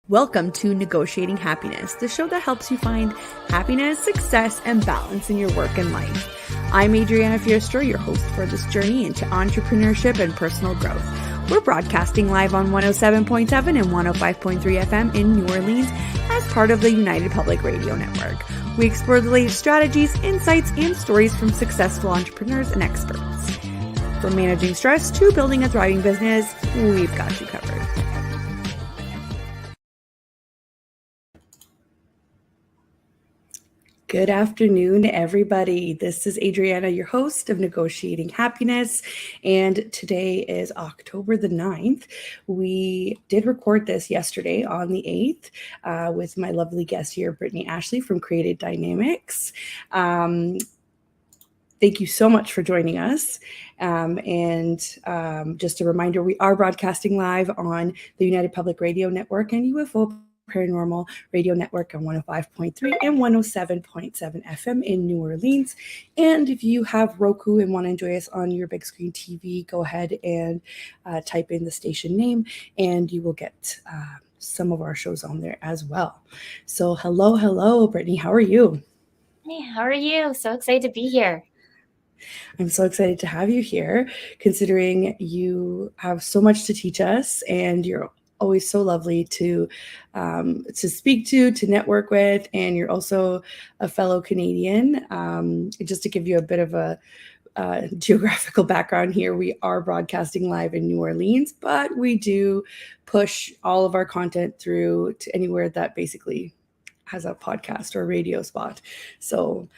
Welcome to Negotiating Happiness, the show that helps you find happiness, success, and balance in your work and life. I'm Adriana Fiestro, your host for this journey into entrepreneurship and personal growth. We're broadcasting live on 107.7 and 105.3 FM in New Orleans as part of the United Public Radio Network. We explore the latest strategies, insights, and stories from successful entrepreneurs and experts. From managing stress to building a thriving business, we've got you covered. Good afternoon, everybody. This is Adriana, your host of Negotiating Happiness, and today is October the 9th. We did record this yesterday on the 8th with my lovely guest here, Brittney Ashley from Creative Dynamics. Thank you so much for joining us. Just a reminder, we are broadcasting live on the United Public Radio Network and UFO Paranormal Radio Network on 105.3 and 107.7 FM in New Orleans. And if you have Roku and want to enjoy us on your big screen TV, go ahead and type in the station name and you will get some of our shows on there as well. So hello, Brittney. How are you? Hey, how are you? So excited to be here. I'm so excited to have you here, considering you have so much to teach us and you're always so lovely to speak to network with, and you're also a fellow Canadian. Just to give you a bit of a geographical background here, we are broadcasting live in New Orleans, but we do push all of our content through to anywhere that basically has a podcast or radio spot. So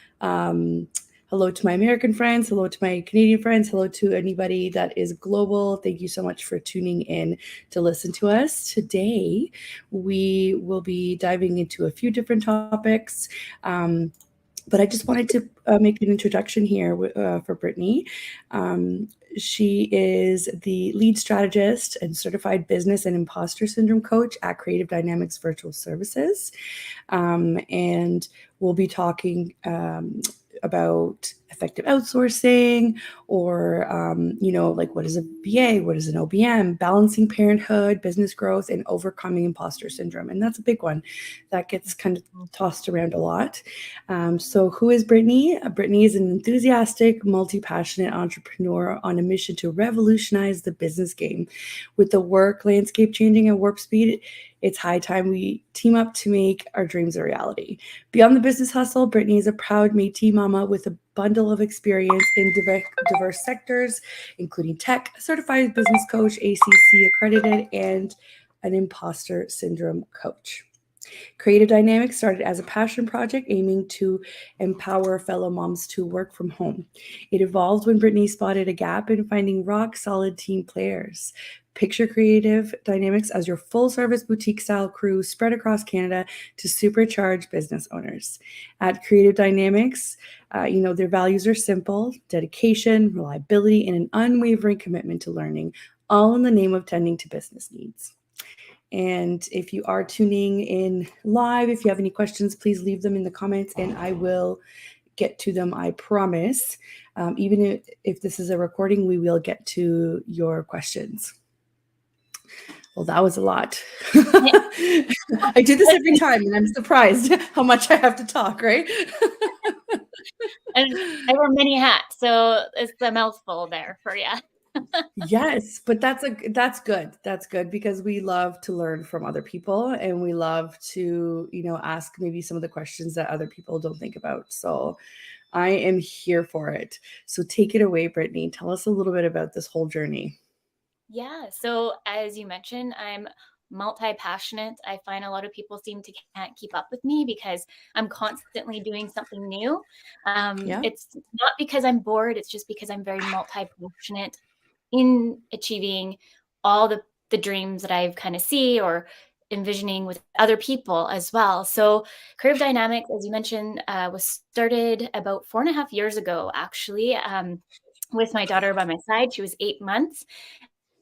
hello to my American friends, hello to my Canadian friends, hello to anybody that is global. Thank you so much for tuning in to listen to us. Today, we will be diving into a few different topics, but I just wanted to make an introduction here for Brittney. She is the lead strategist and certified business and imposter syndrome coach at Creative Dynamics Virtual Services. And we'll be talking about effective outsourcing, or, like what is a BA, what is an OBM, balancing parenthood, business growth, and overcoming imposter syndrome. And that's a big one that gets kind of tossed around a lot. So who is Brittney? Brittney is an enthusiastic, multi-passionate entrepreneur on a mission to revolutionize the business game. With the work landscape changing at warp speed, it's high time we team up to make our dreams a reality. Beyond the business hustle, Brittney is a proud Métis mama with a bundle of experience in diverse sectors, including tech, certified business coach, ACC Accredited, and an imposter syndrome coach. Creative Dynamics started as a passion project aiming to empower fellow moms to work from home. It evolved when Brittney spotted a gap in finding rock-solid team players. Picture Creative Dynamics as your full-service boutique-style crew spread across Canada to supercharge business owners. At Creative Dynamics, their values are simple: dedication, reliability, and an unwavering commitment to learning, all in the name of tending to business needs. And if you are tuning in live, if you have any questions, please leave them in the comments and I will get to them, I promise. Even if this is a recording, we will get to your questions. Well, that was a lot. I do this every time and I'm surprised how much I have to talk, right? And I wear many hats, so it's a mouthful there for you. Yes, but that's good. That's good because we love to learn from other people and we love to, ask maybe some of the questions that other people don't think about. So I am here for it. So take it away, Brittney. Tell us a little bit about this whole journey. Yeah. So as you mentioned, I'm multi-passionate. I find a lot of people can't keep up with me because I'm constantly doing something new. It's not because I'm bored. It's just because I'm very multi-passionate in achieving all the dreams that I've kind of see or envisioning with other people as well. So Creative Dynamics, as you mentioned, was started about 4.5 years ago, actually, with my daughter by my side. She was 8 months.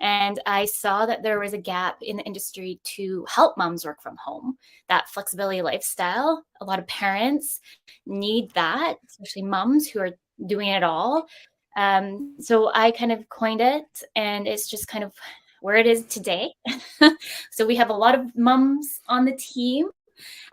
And I saw that there was a gap in the industry to help moms work from home, that flexibility lifestyle. A lot of parents need that, especially moms who are doing it all. So I kind of coined it, and it's just kind of where it is today. So we have a lot of moms on the team.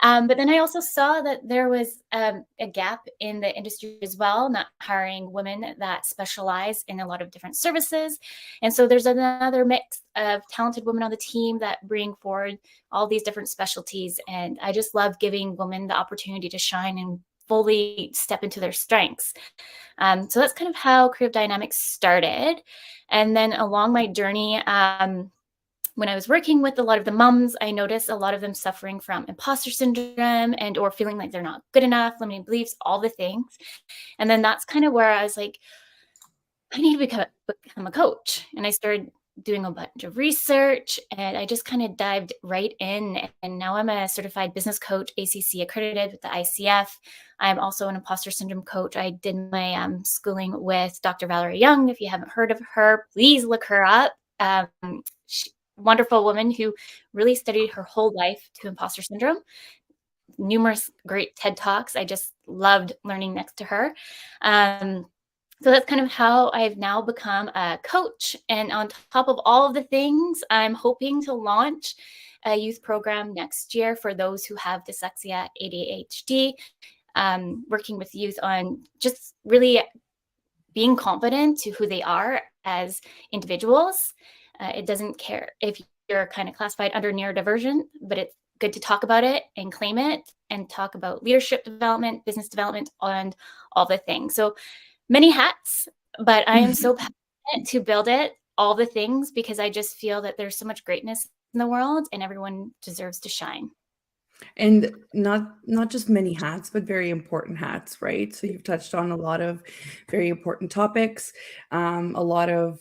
But then I also saw that there was a gap in the industry as well, not hiring women that specialize in a lot of different services. And so there's another mix of talented women on the team that bring forward all these different specialties. And I just love giving women the opportunity to shine and fully step into their strengths. So that's kind of how Creative Dynamics started. And then along my journey, when I was working with a lot of the moms, I noticed a lot of them suffering from imposter syndrome and or feeling like they're not good enough, limiting beliefs, all the things. And then that's kind of where I was like, I need to become a coach. And I started doing a bunch of research, and I just kind of dived right in. And now I'm a certified business coach, ACC Accredited with the ICF. I'm also an imposter syndrome coach. I did my schooling with Dr. Valerie Young. If you haven't heard of her, please look her up. Wonderful woman who really studied her whole life to imposter syndrome. Numerous great TED Talks. I just loved learning next to her. So that's kind of how I've now become a coach. And on top of all of the things, I'm hoping to launch a youth program next year for those who have dyslexia, ADHD, working with youth on just really being confident to who they are as individuals. It doesn't care if you're kind of classified under neurodivergent, but it's good to talk about it and claim it and talk about leadership development, business development, and all the things. So many hats, but I am so passionate to build it, all the things, because I just feel that there's so much greatness in the world and everyone deserves to shine. And not just many hats, but very important hats, right? So you've touched on a lot of very important topics, a lot of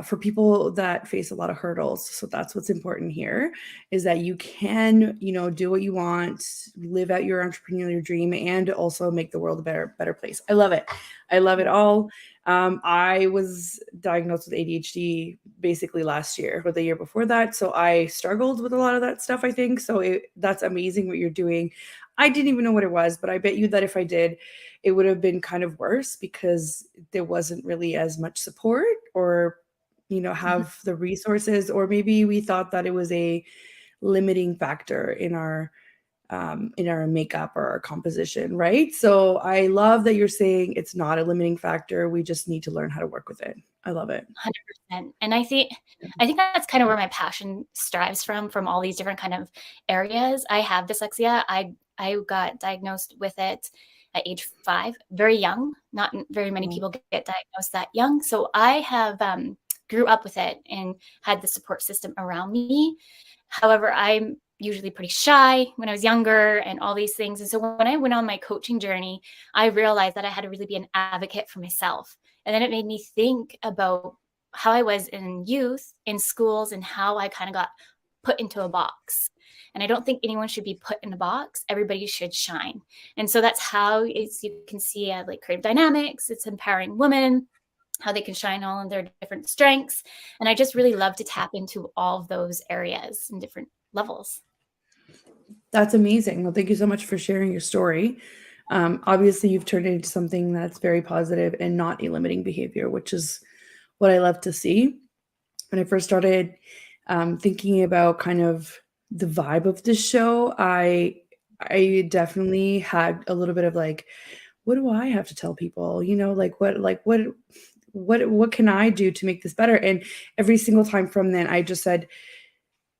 for people that face a lot of hurdles. So that's what's important here, is that you can, do what you want, live out your entrepreneurial dream, and also make the world a better place. I love it. I love it all. I was diagnosed with ADHD basically last year or the year before that. So I struggled with a lot of that stuff, I think. So that's amazing what you're doing. I didn't even know what it was, but I bet you that if I did, it would have been kind of worse because there wasn't really as much support or have the resources, or maybe we thought that it was a limiting factor in our makeup or our composition, right? So I love that you're saying it's not a limiting factor. We just need to learn how to work with it. I love it. 100%. And I think that's kind of where my passion strives from all these different kind of areas. I have dyslexia. I got diagnosed with it at age 5, very young. Not very many people get diagnosed that young. So I have grew up with it and had the support system around me. However, I'm usually pretty shy when I was younger and all these things. And so when I went on my coaching journey, I realized that I had to really be an advocate for myself. And then it made me think about how I was in youth, in schools, and how I kind of got put into a box. And I don't think anyone should be put in a box. Everybody should shine. And so that's how, as you can see, like Creative Dynamics, it's empowering women, how they can shine all in their different strengths. And I just really love to tap into all of those areas and different levels. That's amazing. Well, thank you so much for sharing your story. Obviously, you've turned it into something that's very positive and not a limiting behavior, which is what I love to see. When I first started thinking about kind of the vibe of this show, I definitely had a little bit of like, what do I have to tell people? What can I do to make this better? And every single time from then, I just said,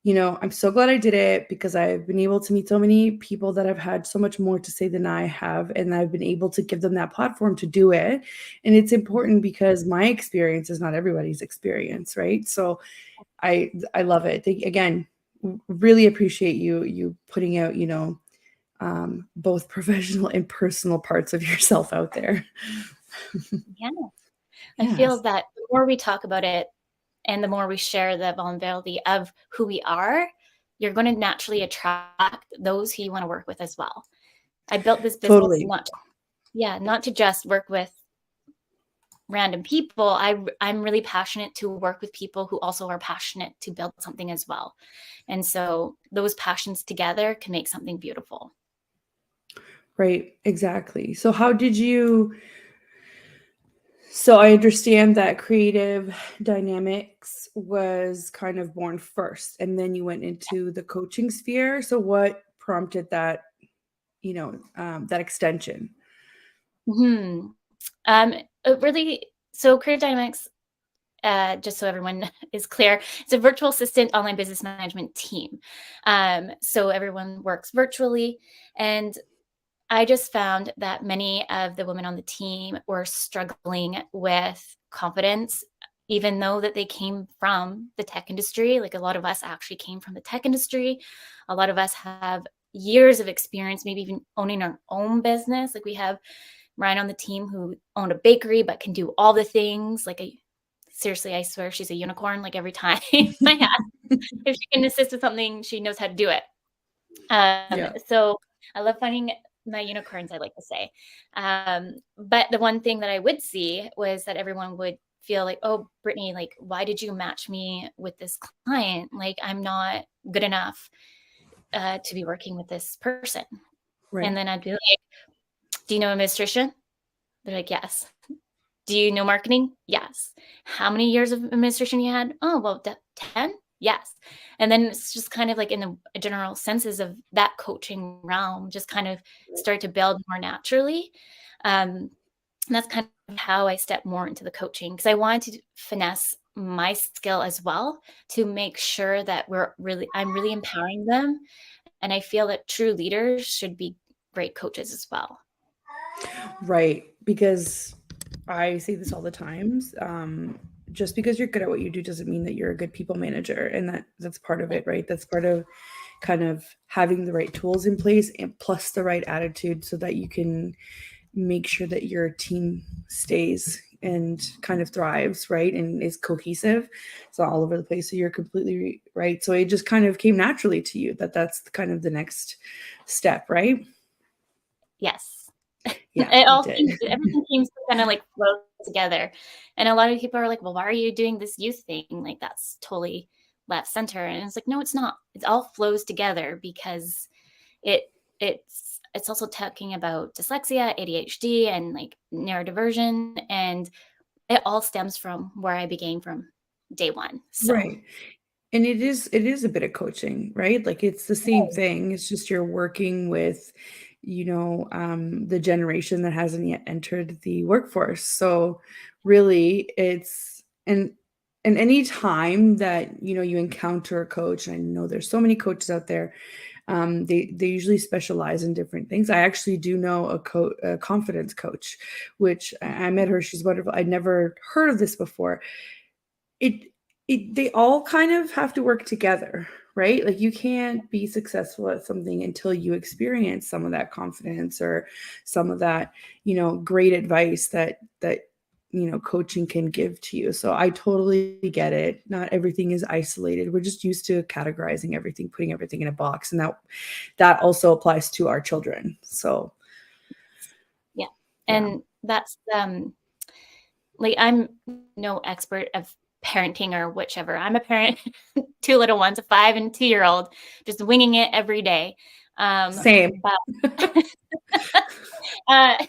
I'm so glad I did it because I've been able to meet so many people that have had so much more to say than I have. And I've been able to give them that platform to do it. And it's important because my experience is not everybody's experience, right? So I love it. Again, really appreciate you putting out, both professional and personal parts of yourself out there. Yeah. I feel that the more we talk about it and the more we share the vulnerability of who we are, you're going to naturally attract those who you want to work with as well. I built this business not to just work with random people. I'm really passionate to work with people who also are passionate to build something as well. And so those passions together can make something beautiful. Right, exactly. So how did you So I understand that creative dynamics was kind of born first, and then you went into the coaching sphere. So what prompted that, that extension? Hmm. Really, so creative dynamics, just so everyone is clear, it's a virtual assistant online business management team. So everyone works virtually, and I just found that many of the women on the team were struggling with confidence, even though that they came from the tech industry. Like, a lot of us actually came from the tech industry. A lot of us have years of experience, maybe even owning our own business. Like, we have Ryan on the team who owned a bakery but can do all the things. Seriously, I swear she's a unicorn. Like, every time I ask if she can assist with something, she knows how to do it. So I love finding my unicorns, I like to say. But the one thing that I would see was that everyone would feel like, oh, Brittney, like, why did you match me with this client? Like, I'm not good enough to be working with this person. Right. And then I'd be like, do you know administration? They're like, yes. Do you know marketing? Yes. How many years of administration you had? Oh, well, 10? Yes. And then it's just kind of like in the general senses of that coaching realm, just kind of start to build more naturally. And that's kind of how I stepped more into the coaching, because I wanted to finesse my skill as well to make sure that I'm really empowering them. And I feel that true leaders should be great coaches as well. Right. Because I say this all the times. Just because you're good at what you do doesn't mean that you're a good people manager. And that's part of it, right? That's part of kind of having the right tools in place and plus the right attitude so that you can make sure that your team stays and kind of thrives, right? And is cohesive. It's not all over the place. So you're completely right. So it just kind of came naturally to you that's kind of the next step, right? Yes. Yeah, Everything seems to kind of like flow together. And a lot of people are like, well, why are you doing this youth thing? Like, that's totally left center. And it's like, no, it's not. It all flows together because it's also talking about dyslexia, ADHD, and like neurodiversion. And it all stems from where I began from day one. So right. And it is a bit of coaching, right? Like it's the same thing. It's just you're working with, the generation that hasn't yet entered the workforce. So really and any time that, you encounter a coach, and I know there's so many coaches out there, they usually specialize in different things. I actually do know a confidence coach, which I met her. She's wonderful. I'd never heard of this before. It they all kind of have to work together, right? Like you can't be successful at something until you experience some of that confidence or some of that, great advice that coaching can give to you. So I totally get it. Not everything is isolated. We're just used to categorizing everything, putting everything in a box, and that also applies to our children. So yeah. And that's like, I'm no expert of parenting or whichever. I'm a parent, 2 little ones, a 5 and 2-year-old, just winging it every day. Same. I'm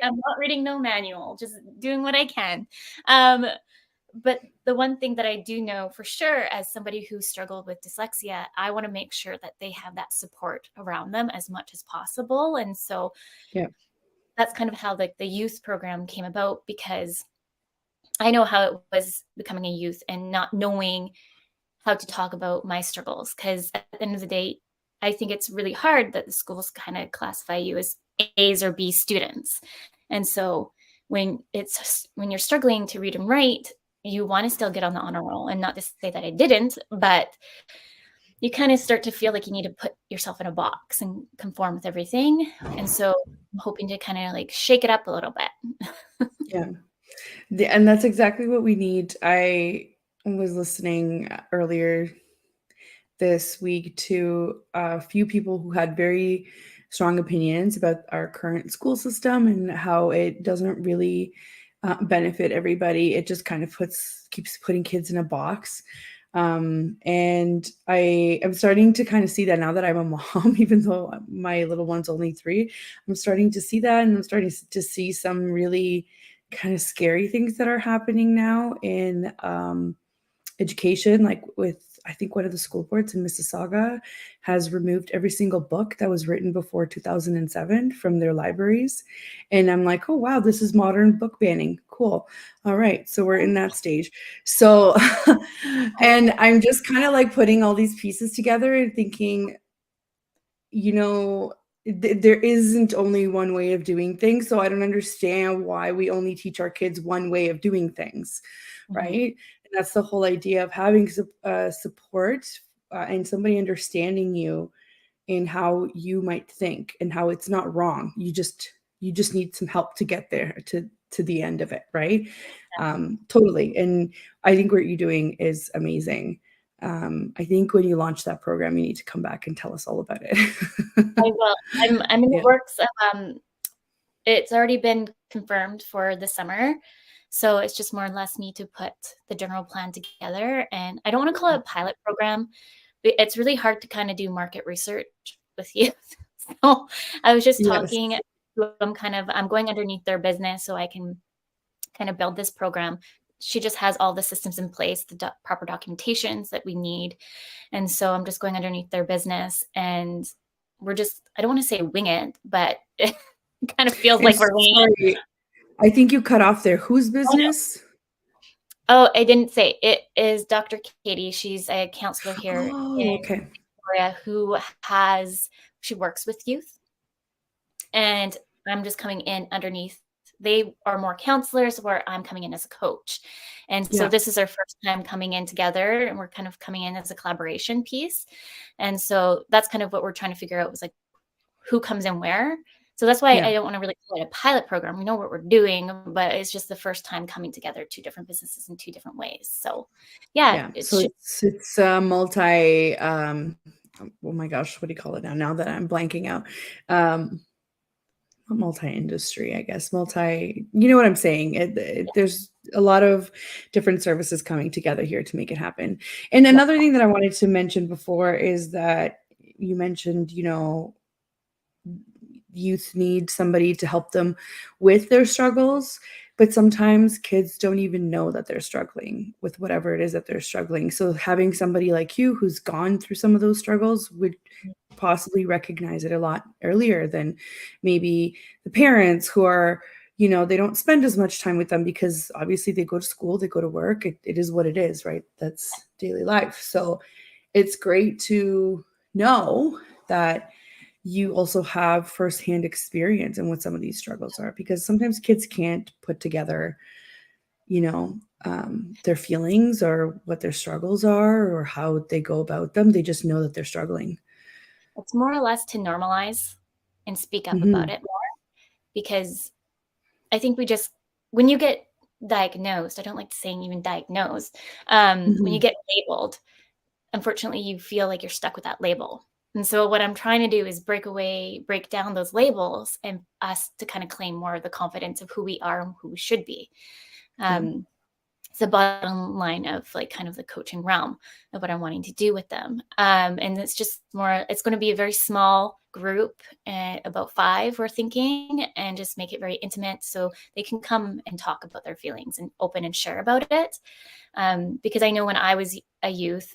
not reading no manual, just doing what I can. But the one thing that I do know for sure, as somebody who struggled with dyslexia, I want to make sure that they have that support around them as much as possible. And so that's kind of how the youth program came about, because I know how it was becoming a youth and not knowing how to talk about my struggles. Because at the end of the day, I think it's really hard that the schools kind of classify you as A's or B students. And so when you're struggling to read and write, you want to still get on the honor roll. And not to say that I didn't, but you kind of start to feel like you need to put yourself in a box and conform with everything. And so I'm hoping to kind of like shake it up a little bit. Yeah. And that's exactly what we need. I was listening earlier this week to a few people who had very strong opinions about our current school system and how it doesn't really benefit everybody. It just kind of keeps putting kids in a box. And I am starting to kind of see that now that I'm a mom, even though my little one's only 3, I'm starting to see that, and I'm starting to see some really kind of scary things that are happening now in education, like with, I think one of the school boards in Mississauga has removed every single book that was written before 2007 from their libraries. And I'm like, oh, wow, this is modern book banning. Cool. All right. So we're in that stage. So, and I'm just kind of like putting all these pieces together and thinking, you know, there isn't only one way of doing things. So I don't understand why we only teach our kids one way of doing things, right? And that's the whole idea of having support and somebody understanding you in how you might think and how it's not wrong. You just need some help to get there to the end of it, right? Totally. And I think what you're doing is amazing. I think when you launch that program, you need to come back and tell us all about it. I will. I'm in the works of, it's already been confirmed for the summer. So it's just more or less me to put the general plan together. And I don't want to call it a pilot program. It's really hard to kind of do market research with youth. So I was just talking to them, I'm going underneath their business so I can kind of build this program. She just has all the systems in place, the proper documentations that we need. And so I'm just going underneath their business, and we're just, I don't want to say wing it, but it kind of feels like we're winging it. I think you cut off there. Whose business? Oh, I didn't say. It is Dr. Katie. She's a counselor here in Victoria who she works with youth. And I'm just coming in underneath. They are more counselors where I'm coming in as a coach. And so this is our first time coming in together, and we're kind of coming in as a collaboration piece. And so that's kind of what we're trying to figure out, was like who comes in where. So that's why I don't want to really call it a pilot program. We know what we're doing, but it's just the first time coming together, two different businesses in two different ways. So it's multi, oh my gosh, what do you call it now that I'm blanking out? Multi-industry, I guess, you know what I'm saying? There's a lot of different services coming together here to make it happen. And another thing that I wanted to mention before is that you mentioned, youth need somebody to help them with their struggles, but sometimes kids don't even know that they're struggling with whatever it is that they're struggling. So having somebody like you who's gone through some of those struggles would possibly recognize it a lot earlier than maybe the parents who are, they don't spend as much time with them because obviously they go to school, they go to work. It is what it is, right? That's daily life. So it's great to know that you also have firsthand experience in what some of these struggles are, because sometimes kids can't put together, their feelings or what their struggles are or how they go about them. They just know that they're struggling. It's more or less to normalize and speak up about it more, because I think when you get diagnosed, I don't like saying even diagnosed, when you get labeled, unfortunately, you feel like you're stuck with that label. And so what I'm trying to do is break down those labels and us to kind of claim more of the confidence of who we are and who we should be. It's the bottom line of like kind of the coaching realm of what I'm wanting to do with them. And it's just it's going to be a very small group, about 5 we're thinking, and just make it very intimate so they can come and talk about their feelings and open and share about it. Because I know when I was a youth,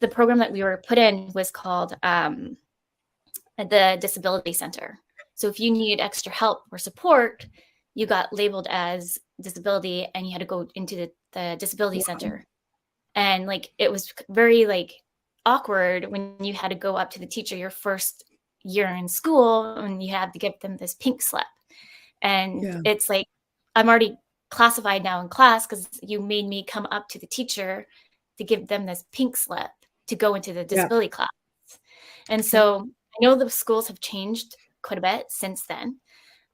the program that we were put in was called the Disability Center. So if you needed extra help or support, you got labeled as disability and you had to go into the disability center. And like, it was very like awkward when you had to go up to the teacher your first year in school and you had to give them this pink slip. And it's like, I'm already classified now in class because you made me come up to the teacher to give them this pink slip to go into the disability class. And so I know the schools have changed quite a bit since then.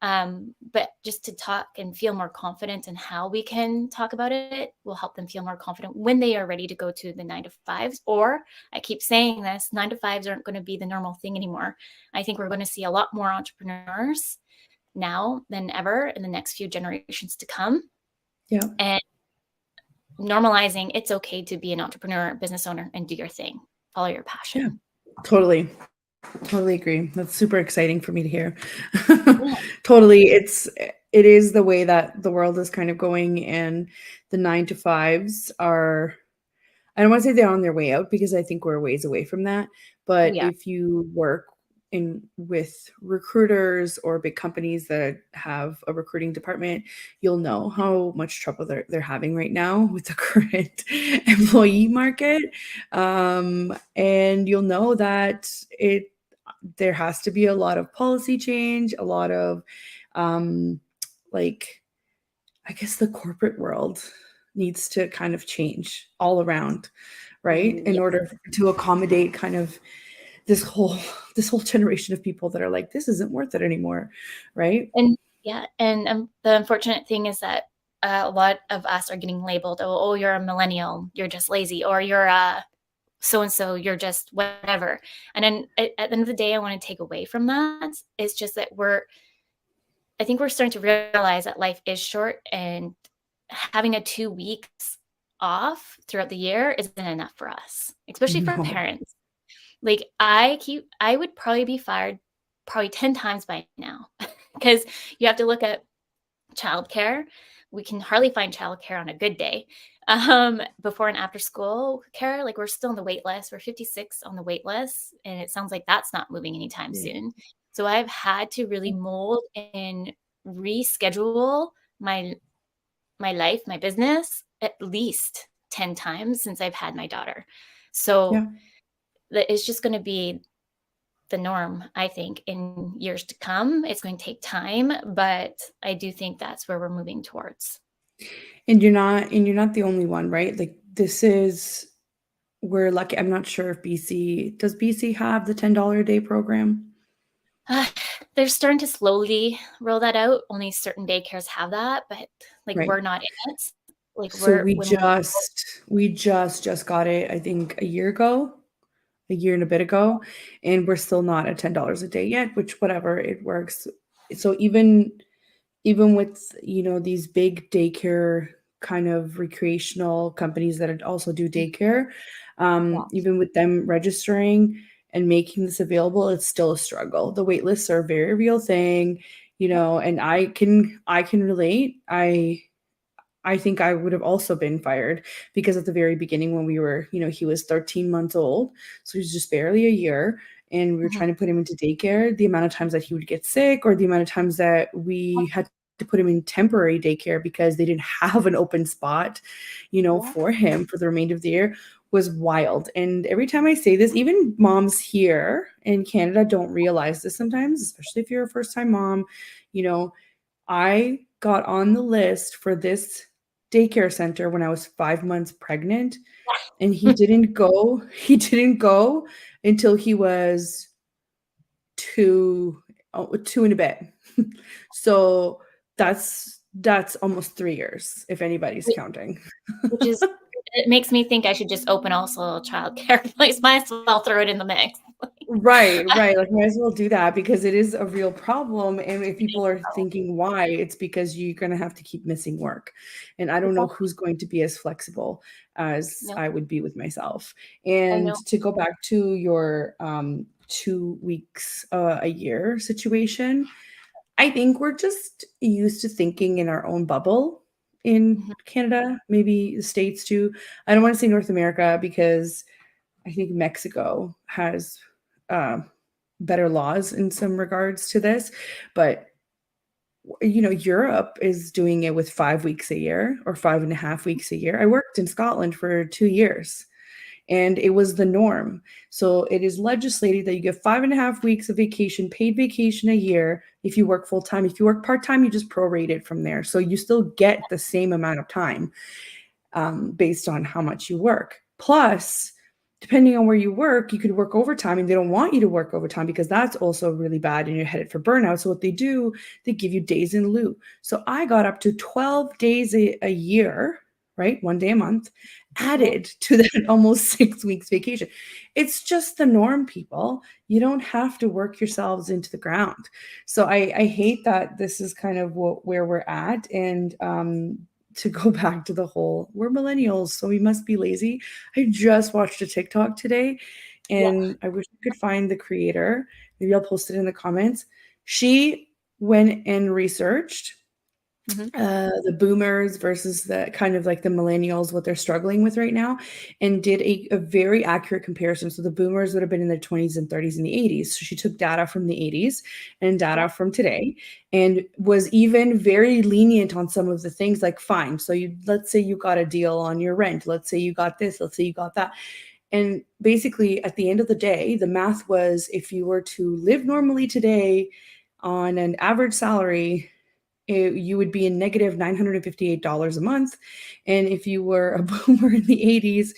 But just to talk and feel more confident in how we can talk about it will help them feel more confident when they are ready to go to the 9-to-5s. Or I keep saying this, 9-to-5s aren't going to be the normal thing anymore. I think we're going to see a lot more entrepreneurs now than ever in the next few generations to come. And normalizing it's okay to be an entrepreneur, business owner, and do your thing, follow your passion. Totally agree. That's super exciting for me to hear. Totally. it is the way that the world is kind of going, and the 9 to 5s are, I don't want to say they're on their way out because I think we're a ways away from that. But if you work with recruiters or big companies that have a recruiting department, you'll know how much trouble they're having right now with the current employee market. And you'll know that there has to be a lot of policy change, a lot of like, I guess the corporate world needs to kind of change all around, right? In order to accommodate kind of this whole generation of people that are like, this isn't worth it anymore, right? And the unfortunate thing is that a lot of us are getting labeled, oh, you're a millennial, you're just lazy, or you're a so-and-so, you're just whatever. And then at the end of the day, I want to take away from that. It's just that I think we're starting to realize that life is short, and having a 2 weeks off throughout the year isn't enough for us, especially for parents. Like I would probably be fired probably 10 times by now because you have to look at childcare. We can hardly find childcare on a good day. Before and after school care, like we're still on the wait list. We're 56 on the wait list, and it sounds like that's not moving anytime soon. So I've had to really mold and reschedule my life, my business, at least 10 times since I've had my daughter. So it's just going to be the norm, I think, in years to come. It's going to take time, but I do think that's where we're moving towards. And you're not the only one, right? Like we're lucky. I'm not sure if does BC have the $10 a day program? They're starting to slowly roll that out. Only certain daycares have that, but like we're not in it. Like so we just got it, I think a year and a bit ago, and we're still not at $10 a day yet, which whatever, it works. So even with, these big daycare kind of recreational companies that also do daycare, even with them registering and making this available, it's still a struggle. The wait lists are a very real thing, and I can relate. I think I would have also been fired because at the very beginning when we were, he was 13 months old, so he was just barely a year, and we were trying to put him into daycare. The amount of times that he would get sick, or the amount of times that we had to put him in temporary daycare because they didn't have an open spot, for him for the remainder of the year, was wild. And every time I say this, even moms here in Canada don't realize this sometimes, especially if you're a first-time mom. I got on the list for this daycare center when I was 5 months pregnant, and he didn't go until he was 2 and a bit. So that's almost 3 years, if anybody's counting. Which is, it makes me think I should just open also a childcare place. Might as well throw it in the mix. Right. Like, might as well do that because it is a real problem. And if people are thinking why, it's because you're going to have to keep missing work. And I don't know who's going to be as flexible as I would be with myself. And to go back to your 2 weeks a year situation, I think we're just used to thinking in our own bubble in Canada, maybe the States too. I don't want to say North America because I think Mexico has better laws in some regards to this, but Europe is doing it with 5 weeks a year or 5.5 weeks a year. I worked in Scotland for 2 years, and it was the norm. So it is legislated that you get 5.5 weeks of vacation, paid vacation a year if you work full time. If you work part time, you just prorate it from there. So you still get the same amount of time based on how much you work. Plus, depending on where you work, you could work overtime, and they don't want you to work overtime because that's also really bad and you're headed for burnout. So what they do, they give you days in lieu. So I got up to 12 days a year, right? 1 day a month, added to that almost 6 weeks vacation. It's just the norm, people. You don't have to work yourselves into the ground. So I hate that this is kind of where we're at. And to go back to the whole, we're millennials, so we must be lazy. I just watched a TikTok today, and I wish I could find the creator. Maybe I'll post it in the comments. She went and researched the boomers versus the kind of like the millennials, what they're struggling with right now, and did a very accurate comparison. So the boomers would have been in their 20s and 30s in the 80s. So she took data from the 80s and data from today, and was even very lenient on some of the things, like, fine, so let's say you got a deal on your rent. Let's say you got this, let's say you got that. And basically at the end of the day, the math was, if you were to live normally today on an average salary, you would be in negative $958 a month. And if you were a boomer in the 80s,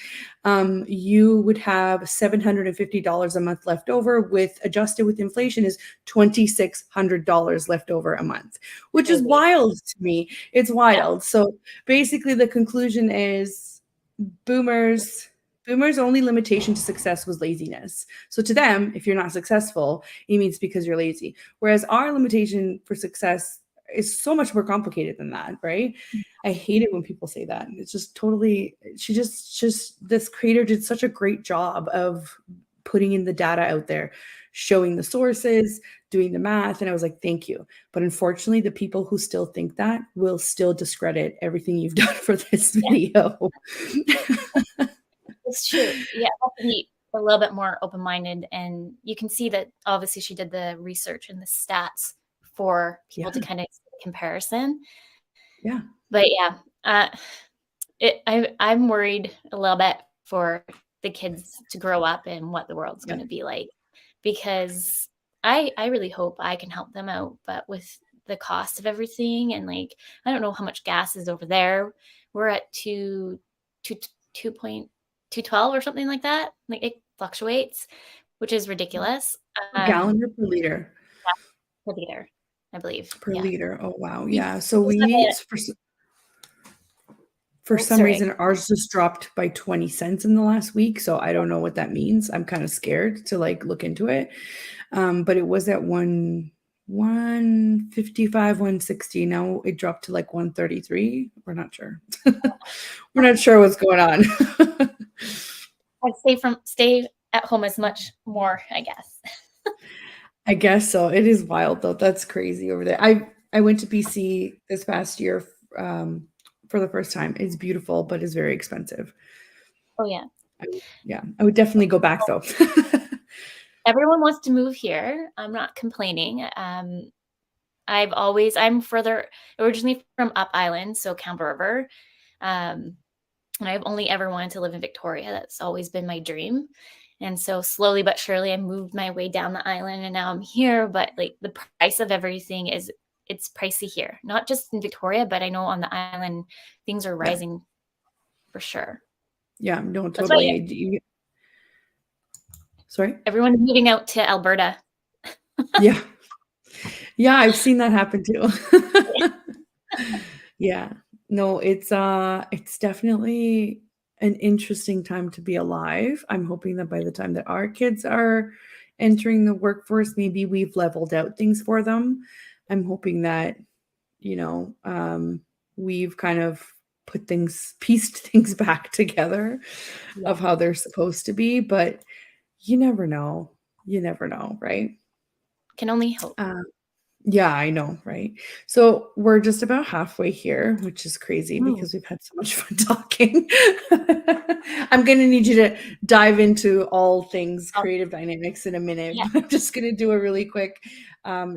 you would have $750 a month left over, with adjusted with inflation is $2,600 left over a month, which is wild to me. It's wild. Yeah. So basically the conclusion is boomers only limitation to success was laziness. So to them, if you're not successful, it means because you're lazy. Whereas our limitation for success is so much more complicated than that, right? I hate it when people say that. It's just totally, this creator did such a great job of putting in the data out there, showing the sources, doing the math. And I was like, thank you. But unfortunately, the people who still think that will still discredit everything you've done for this video. It's true. Yeah, I have to be a little bit more open-minded. And you can see that obviously she did the research and the stats for people to kind of see the comparison. Yeah. But yeah, I'm worried a little bit for the kids to grow up and what the world's going to be like, because I really hope I can help them out. But with the cost of everything, and like, I don't know how much gas is over there. We're at 2.212 or something like that. Like, it fluctuates, which is ridiculous. Per gallon or per liter? Per liter, I believe. Per liter. Oh, wow. Yeah. So for some reason, ours just dropped by 20 cents in the last week. So I don't know what that means. I'm kind of scared to like look into it. But it was at 155, 160. Now it dropped to like 133. We're not sure. We're not sure what's going on. I'd stay at home as much more, I guess. I guess so. It is wild though. That's crazy over there. I went to BC this past year for the first time. It's beautiful, but it's very expensive. Oh yeah. I would definitely go back though. Everyone wants to move here. I'm not complaining. I'm originally from Up Island, so Campbell River. And I've only ever wanted to live in Victoria. That's always been my dream. And so slowly but surely I moved my way down the island, and now I'm here. But like, the price of everything it's pricey here, not just in Victoria, but I know on the island things are rising for sure. Yeah, no, totally. Sorry? Everyone's moving out to Alberta. Yeah. Yeah, I've seen that happen too. Yeah. No, it's definitely an interesting time to be alive. I'm hoping that by the time that our kids are entering the workforce, maybe we've leveled out things for them. I'm hoping that, we've kind of pieced things back together of how they're supposed to be, but you never know. You never know, right? Can only hope. Yeah, I know, right? So we're just about halfway here, which is crazy because we've had so much fun talking. I'm going to need you to dive into all things creative dynamics in a minute. Yeah. I'm just going to do a really quick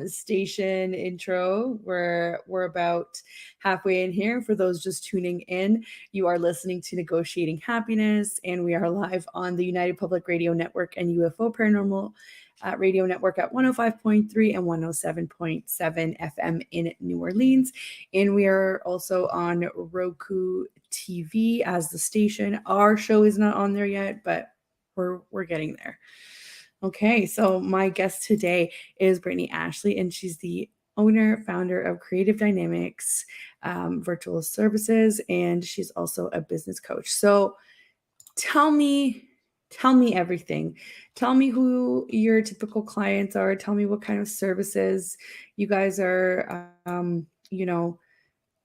station intro where we're about halfway in here. For those just tuning in, you are listening to Negotiating Happiness, and we are live on the United Public Radio Network and UFO Paranormal Radio Network at 105.3 and 107.7 FM in New Orleans. And we are also on Roku TV as the station. Our show is not on there yet, but we're getting there. Okay, so my guest today is Brittney Ashley, and she's the owner, founder of Creative Dynamics Virtual Services, and she's also a business coach. So tell me everything. Tell me who your typical clients are. Tell me what kind of services you guys are,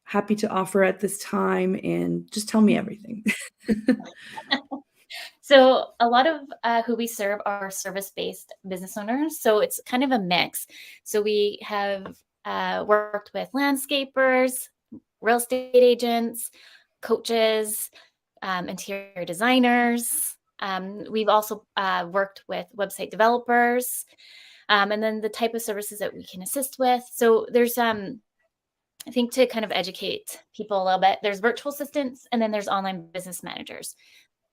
happy to offer at this time, and just tell me everything. So a lot of who we serve are service-based business owners. So it's kind of a mix. So we have worked with landscapers, real estate agents, coaches, interior designers. We've also worked with website developers, and then the type of services that we can assist with. So there's, I think, to kind of educate people a little bit, there's virtual assistants and then there's online business managers.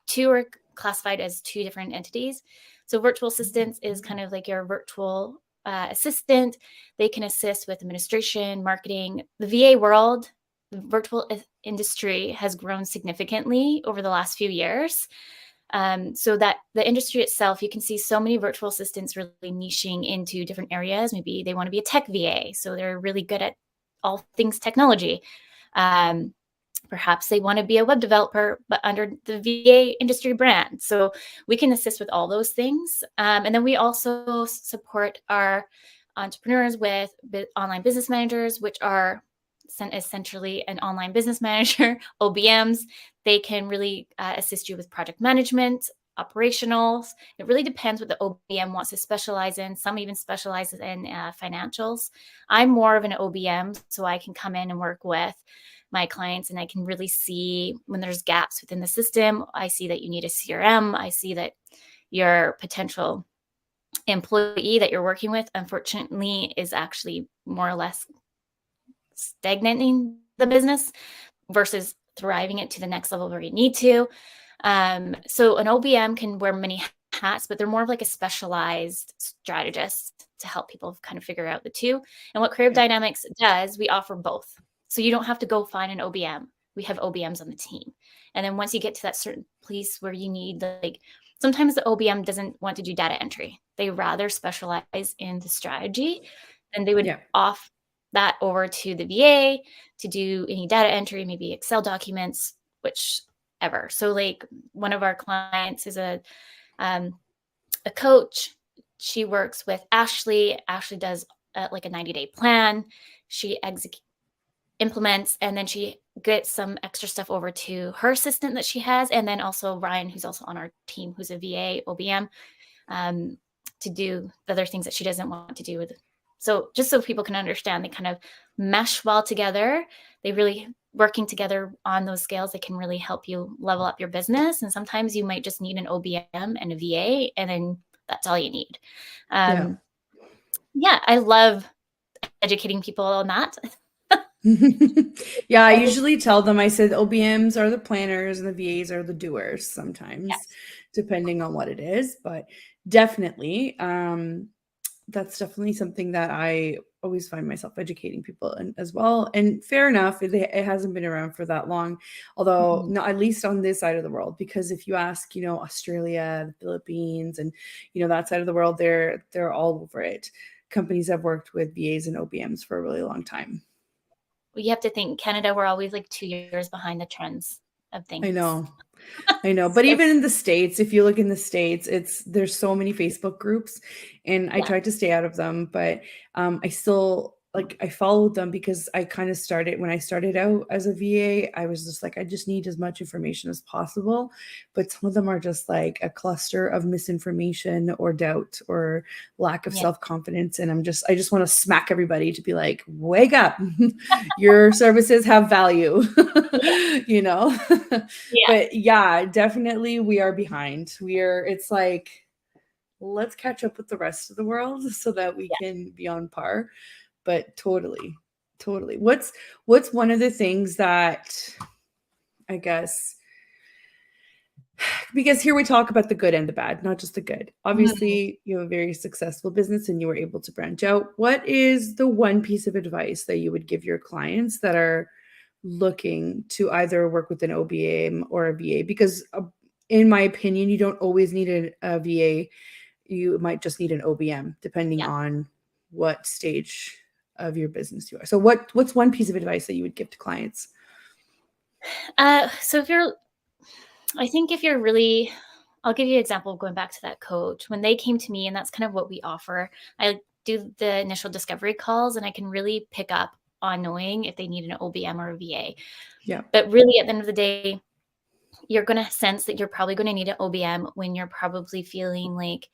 Two are classified as two different entities. So virtual assistants is kind of like your virtual assistant. They can assist with administration, marketing. The VA world, the virtual industry has grown significantly over the last few years. So that the industry itself, you can see so many virtual assistants really niching into different areas. Maybe they want to be a tech VA, so they're really good at all things technology. Perhaps they want to be a web developer, but under the VA industry brand. So we can assist with all those things. And then we also support our entrepreneurs with online business managers, which are essentially an online business manager, OBMs. They can really assist you with project management, operationals. It really depends what the OBM wants to specialize in. Some even specialize in financials. I'm more of an OBM, so I can come in and work with my clients and I can really see when there's gaps within the system. I see that you need a CRM. I see that your potential employee that you're working with, unfortunately, is actually more or less stagnating the business versus thriving it to the next level where you need to. So an OBM can wear many hats, but they're more of like a specialized strategist to help people kind of figure out the two. And what Creative Dynamics does, we offer both. So you don't have to go find an OBM. We have OBMs on the team. And then once you get to that certain place where you need, like, sometimes the OBM doesn't want to do data entry. They rather specialize in the strategy, and they would off that over to the VA to do any data entry, maybe Excel documents, whichever. So like one of our clients is a coach. She works with Ashley. Ashley does like a 90-day plan. She implements, and then she gets some extra stuff over to her assistant that she has. And then also Ryan, who's also on our team, who's a VA OBM, to do the other things that she doesn't want to do with it. So just so people can understand, they kind of mesh well together. They really working together on those scales that can really help you level up your business. And sometimes you might just need an OBM and a VA, and then that's all you need. I love educating people on that. I usually tell them, I said OBMs are the planners and the VAs are the doers sometimes, depending on what it is. But definitely, that's definitely something that I always find myself educating people in as well. And fair enough, it hasn't been around for that long, although not at least on this side of the world. Because if you ask, Australia, the Philippines, and that side of the world, they're all over it. Companies have worked with VAs and OBMs for a really long time. Well, you have to think Canada, we're always like 2 years behind the trends of things. I know. But even in the States, if you look in the States, there's so many Facebook groups, and I tried to stay out of them, but I still I followed them because I kind of started when I started out as a VA. I was just like, I just need as much information as possible. But some of them are just like a cluster of misinformation or doubt or lack of self-confidence. And I just want to smack everybody to be like, wake up, your services have value, But definitely we are behind. It's like, let's catch up with the rest of the world so that we can be on par. But totally. What's one of the things that I guess, because here we talk about the good and the bad, not just the good. Obviously, you have a very successful business and you were able to branch out. What is the one piece of advice that you would give your clients that are looking to either work with an OBM or a VA? Because in my opinion, you don't always need a VA. You might just need an OBM depending on what stage of your business you are. So what's one piece of advice that you would give to clients? So if you're really, I'll give you an example going back to that coach. When they came to me, and that's kind of what we offer, I do the initial discovery calls, and I can really pick up on knowing if they need an OBM or a VA. Yeah. But really at the end of the day, you're going to sense that you're probably going to need an OBM when you're probably feeling like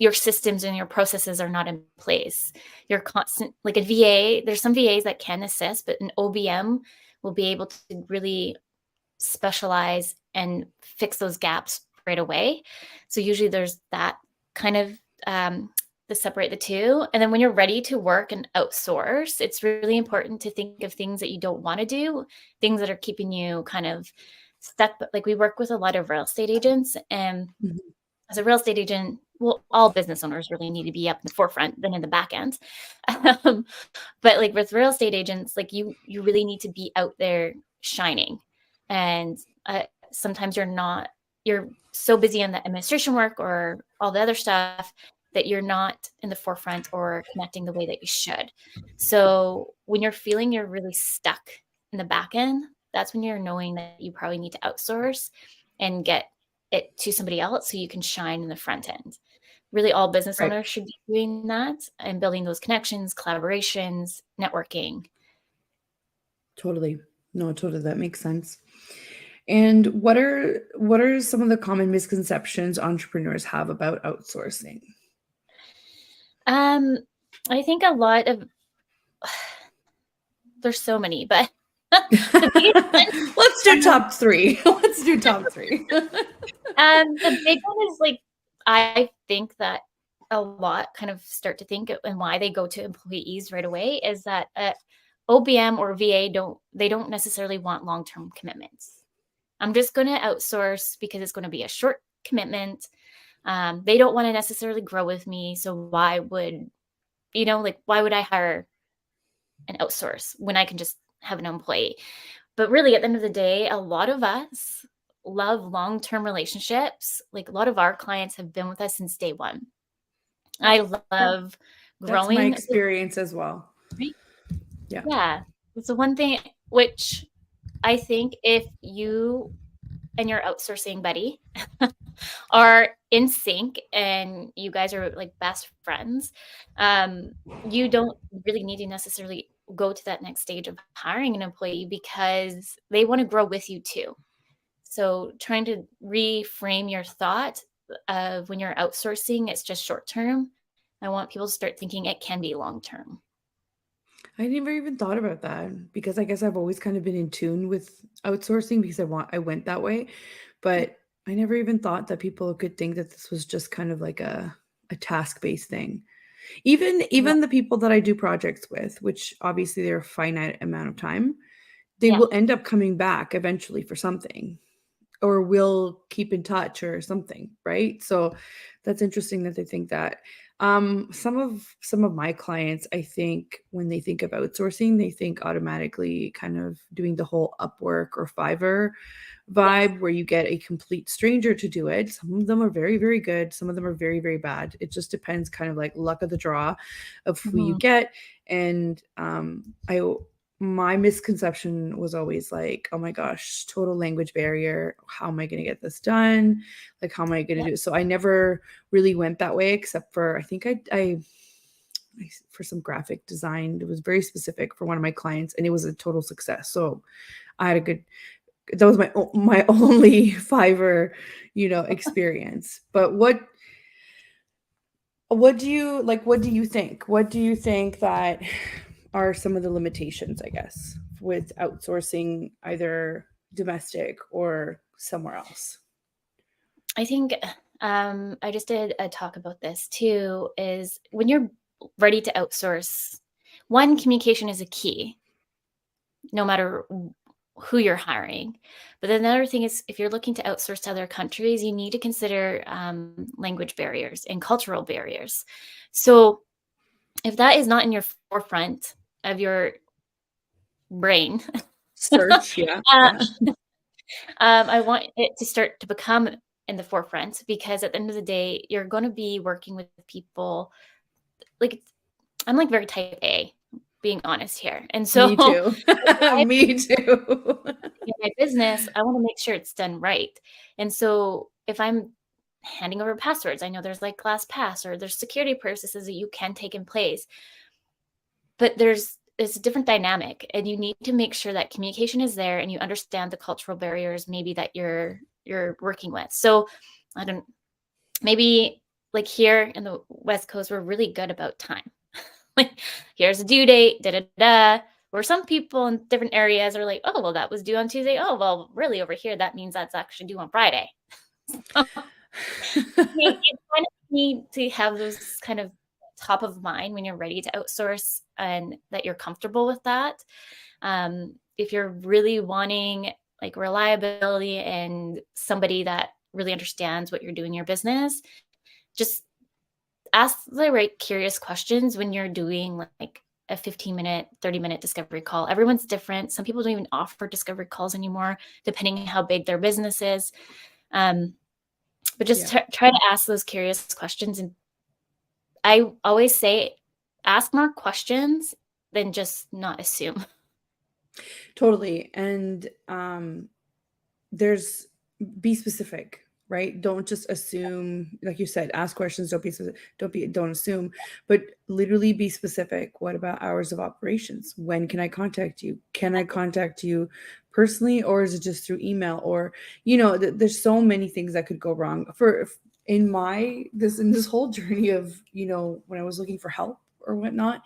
your systems and your processes are not in place. You're constant, like a VA, there's some VAs that can assist, but an OBM will be able to really specialize and fix those gaps right away. So usually there's that kind of to separate the two. And then when you're ready to work and outsource, it's really important to think of things that you don't want to do, things that are keeping you kind of stuck. But like we work with a lot of real estate agents, and as a real estate agent, well, all business owners really need to be up in the forefront than in the back end. But like with real estate agents, like you really need to be out there shining. And sometimes you're so busy on the administration work or all the other stuff that you're not in the forefront or connecting the way that you should. So when you're feeling you're really stuck in the back end, that's when you're knowing that you probably need to outsource and get it to somebody else so you can shine in the front end. Really, all business owners should be doing that and building those connections, collaborations, networking. Totally. No, totally. That makes sense. And what are some of the common misconceptions entrepreneurs have about outsourcing? I think a lot of there's so many, but let's do top three. Let's do top three. The big one is like, I think that a lot kind of start to think and why they go to employees right away is that OBM or VA don't necessarily want long-term commitments. I'm just going to outsource because it's going to be a short commitment. They don't want to necessarily grow with me. So why would I hire an outsource when I can just have an employee? But really, at the end of the day, a lot of us love long-term relationships. Like a lot of our clients have been with us since day one. I love growing. That's my experience as well. Right? Yeah. It's the one thing which I think if you and your outsourcing buddy are in sync and you guys are like best friends, you don't really need to necessarily go to that next stage of hiring an employee because they want to grow with you too. So trying to reframe your thought of when you're outsourcing, it's just short term. I want people to start thinking it can be long term. I never even thought about that because I guess I've always kind of been in tune with outsourcing because I went that way. But I never even thought that people could think that this was just kind of like a task-based thing. Even the people that I do projects with, which obviously they're a finite amount of time, they will end up coming back eventually for something, or we'll keep in touch or something, right? So that's interesting that they think that. Some of my clients, I think when they think of outsourcing, they think automatically kind of doing the whole Upwork or Fiverr vibe where you get a complete stranger to do it. Some of them are very, very good. Some of them are very, very bad. It just depends kind of like luck of the draw of who you get. And my misconception was always like, oh my gosh, total language barrier. How am I going to get this done? Like, how am I going to do it? So I never really went that way, except for, I think I for some graphic design, it was very specific for one of my clients and it was a total success. So I had that was my only Fiverr, experience. But what do you like? What do you think? What do you think that are some of the limitations, I guess, with outsourcing either domestic or somewhere else? I think I just did a talk about this too, is when you're ready to outsource, one, communication is a key, no matter who you're hiring. But then another thing is if you're looking to outsource to other countries, you need to consider language barriers and cultural barriers. So if that is not in your forefront of your brain search, I want it to start to become in the forefront, because at the end of the day, you're going to be working with people. Like, I'm like very type A, being honest here. And so me too. Me too. In my business, I want to make sure it's done right. And so if I'm handing over passwords, I know there's like LastPass or there's security processes that you can take in place, but it's a different dynamic, and you need to make sure that communication is there and you understand the cultural barriers maybe that you're working with. So maybe like here in the West Coast, we're really good about time. Like, here's a due date, da da da. Where some people in different areas are like, oh, well, that was due on Tuesday. Oh, well, really over here, that means that's actually due on Friday. You kind of need to have those kind of top of mind when you're ready to outsource and that you're comfortable with that. If you're really wanting like reliability and somebody that really understands what you're doing in your business, just ask the right curious questions when you're doing like a 15-minute, 30-minute discovery call. Everyone's different. Some people don't even offer discovery calls anymore, depending on how big their business is. But just try to ask those curious questions. And I always say, ask more questions than just not assume. Totally. And be specific, right? Don't just assume, like you said, ask questions, don't assume, but literally be specific. What about hours of operations? When can I contact you? Can I contact you personally, or is it just through email? Or, there's so many things that could go wrong in this whole journey of, when I was looking for help or whatnot.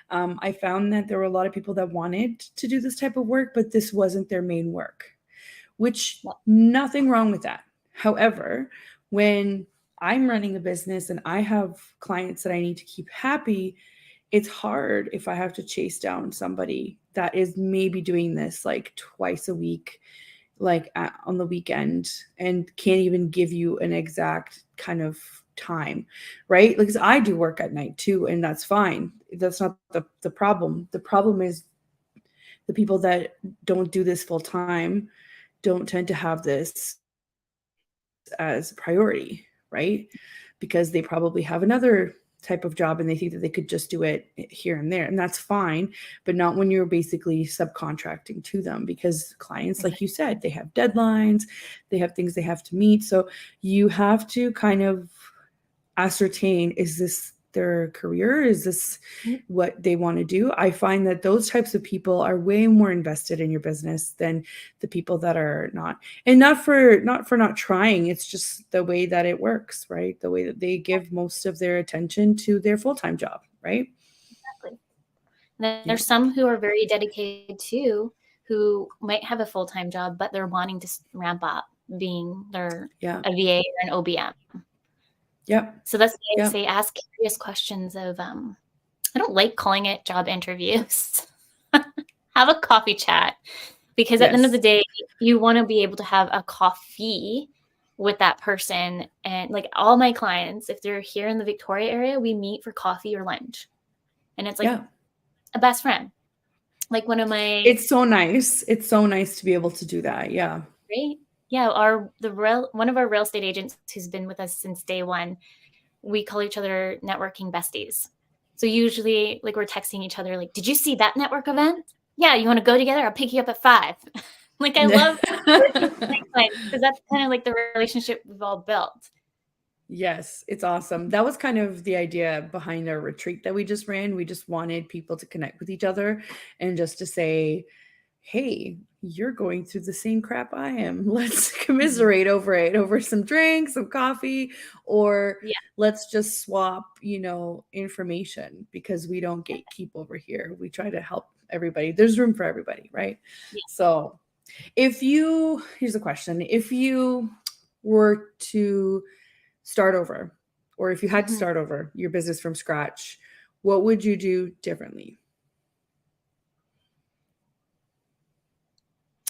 I found that there were a lot of people that wanted to do this type of work, but this wasn't their main work, which nothing wrong with that. However, when I'm running a business and I have clients that I need to keep happy, it's hard if I have to chase down somebody that is maybe doing this like twice a week, like on the weekend, and can't even give you an exact kind of time, right? Because I do work at night too, and that's fine. That's not the problem. The problem is the people that don't do this full time don't tend to have this as a priority, right? Because they probably have another type of job and they think that they could just do it here and there. And that's fine, but not when you're basically subcontracting to them, because clients, like you said, they have deadlines, they have things they have to meet. So you have to kind of ascertain, is this their career? Is this what they want to do? I find that those types of people are way more invested in your business than the people that are not. And not for not trying. It's just the way that it works, right? The way that they give most of their attention to their full-time job, right? Exactly. There's some who are very dedicated too, who might have a full-time job, but they're wanting to ramp up being a VA or an OBM. Yep. So that's why I say ask curious questions of, I don't like calling it job interviews. Have a coffee chat, because at the end of the day, you want to be able to have a coffee with that person. And like all my clients, if they're here in the Victoria area, we meet for coffee or lunch. And it's like a best friend. Like one of my... It's so nice. It's so nice to be able to do that. Yeah. Right. Yeah. One of our real estate agents who's been with us since day one, we call each other networking besties. So usually like we're texting each other, like, did you see that network event? Yeah. You want to go together? I'll pick you up at 5. Like, I love because that's kind of like the relationship we've all built. Yes, it's awesome. That was kind of the idea behind our retreat that we just ran. We just wanted people to connect with each other and just to say, hey, you're going through the same crap I am. Let's commiserate over it, over some drinks, some coffee, or let's just swap, information, because we don't gatekeep over here. We try to help everybody. There's room for everybody, right? Yeah. So here's a question. If you were to start over, or if you had to start over your business from scratch, what would you do differently?